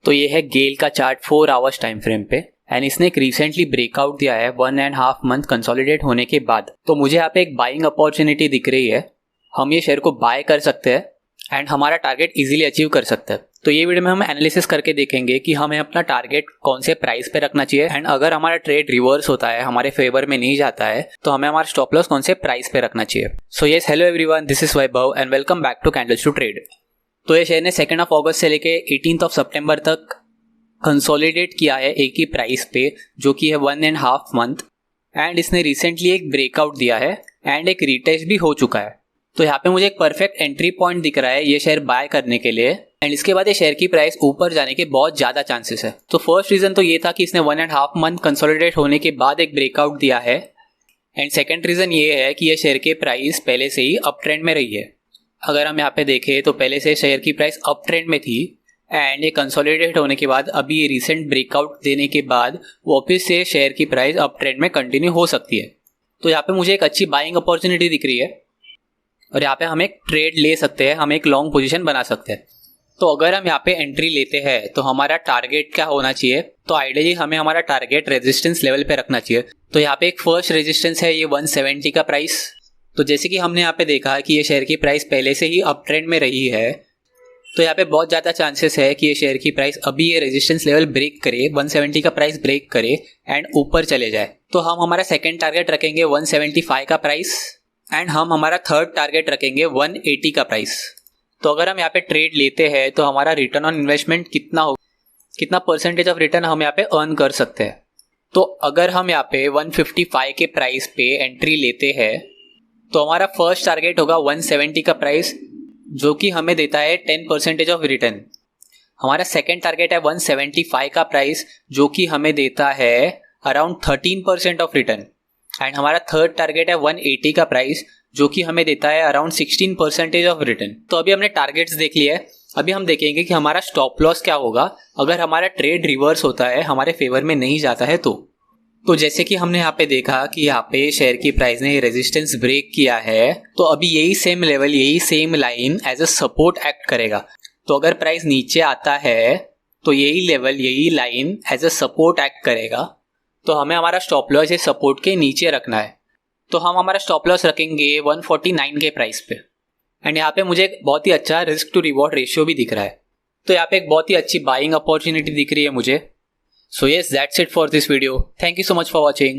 तो ये है गेल का चार्ट 4 आवर्स टाइम फ्रेम पे एंड इसने एक रिसेंटली ब्रेकआउट दिया है 1.5 मंथ कंसोलिडेट होने के बाद। तो मुझे यहाँ पे एक बाइंग अपॉर्चुनिटी दिख रही है, हम ये शेयर को बाय कर सकते हैं एंड हमारा टारगेट इजीली अचीव कर सकते हैं। तो ये वीडियो में हम एनालिसिस करके देखेंगे कि हमें अपना टारगेट कौन से प्राइस पे रखना चाहिए एंड अगर हमारा ट्रेड रिवर्स होता है, हमारे फेवर में नहीं जाता है, तो हमें हमारा स्टॉप लॉस कौन से प्राइस पे रखना चाहिए। So yes, hello everyone, this is Vaibhav and welcome back to candles to trade. तो ये शेयर ने 2 अगस्त से लेके 18 सितंबर तक कंसोलिडेट किया है एक ही प्राइस पे, जो कि है 1.5 मंथ एंड इसने रिसेंटली एक ब्रेकआउट दिया है एंड एक रिटेस्ट भी हो चुका है। तो यहाँ पे मुझे एक परफेक्ट एंट्री पॉइंट दिख रहा है ये शेयर बाय करने के लिए एंड इसके बाद ये शेयर की प्राइस ऊपर जाने के बहुत ज़्यादा चांसेस है। तो फर्स्ट रीज़न तो ये था कि इसने 1.5 मंथ कंसोलिडेट होने के बाद एक ब्रेकआउट दिया है एंड सेकेंड रीज़न ये है कि ये शेयर की प्राइस पहले से ही अप ट्रेंड में रही है। अगर हम यहाँ पे देखें तो पहले से शेयर की प्राइस अप ट्रेंड में थी एंड ये कंसोलिडेट होने के बाद अभी ये रिसेंट ब्रेकआउट देने के बाद वापस से शेयर की प्राइस अप ट्रेंड में कंटिन्यू हो सकती है। तो यहाँ पे मुझे एक अच्छी बाइंग अपॉर्चुनिटी दिख रही है और यहाँ पे हम एक ट्रेड ले सकते हैं, हम एक लॉन्ग पोजीशन बना सकते हैं। तो अगर हम यहाँ पे एंट्री लेते हैं तो हमारा टारगेट क्या होना चाहिए, तो आइडियली हमें हमारा टारगेट रेजिस्टेंस लेवल पे रखना चाहिए। तो यहाँ पे एक फर्स्ट रेजिस्टेंस है ये 170 का प्राइस। तो जैसे कि हमने यहाँ पे देखा कि ये शेयर की प्राइस पहले से ही अप ट्रेंड में रही है, तो यहाँ पे बहुत ज़्यादा चांसेस है कि ये शेयर की प्राइस अभी ये रेजिस्टेंस लेवल ब्रेक करे, 170 का प्राइस ब्रेक करे एंड ऊपर चले जाए। तो हम हमारा सेकंड टारगेट रखेंगे 175 का प्राइस एंड हम हमारा थर्ड टारगेट रखेंगे 180 का प्राइस। तो अगर हम यहाँ पे ट्रेड लेते हैं तो हमारा रिटर्न ऑन इन्वेस्टमेंट कितना हो, कितना परसेंटेज ऑफ रिटर्न हम यहाँ पे अर्न कर सकते हैं। तो अगर हम यहाँ पे 155 के प्राइस पे एंट्री लेते हैं तो हमारा फर्स्ट टारगेट होगा 170 का प्राइस, जो कि हमें देता है 10% ऑफ रिटर्न। हमारा सेकेंड टारगेट है 175 का प्राइस, जो कि हमें देता है अराउंड 13% ऑफ रिटर्न एंड हमारा थर्ड टारगेट है 180 का प्राइस, जो कि हमें देता है अराउंड 16% ऑफ रिटर्न। तो अभी हमने टारगेट्स देख लिया है, अभी हम देखेंगे कि हमारा स्टॉप लॉस क्या होगा अगर हमारा ट्रेड रिवर्स होता है, हमारे फेवर में नहीं जाता है। तो जैसे कि हमने यहाँ पे देखा कि यहाँ पे शेयर की प्राइस ने रेजिस्टेंस ब्रेक किया है, तो अभी यही सेम लेवल, यही same line as a support act करेगा। तो अगर प्राइस नीचे आता है तो यही लेवल, यही line as a support act करेगा। तो हमें हमारा स्टॉप लॉस इस सपोर्ट के नीचे रखना है। तो हम हमारा स्टॉप लॉस रखेंगे 149 के प्राइस पे एंड यहाँ पे मुझे एक बहुत ही अच्छा रिस्क टू रिवॉर्ड रेशियो भी दिख रहा है। तो यहाँ पे एक बहुत ही अच्छी बाइंग अपॉर्चुनिटी दिख रही है मुझे। So yes, that's it for this video. Thank you so much for watching.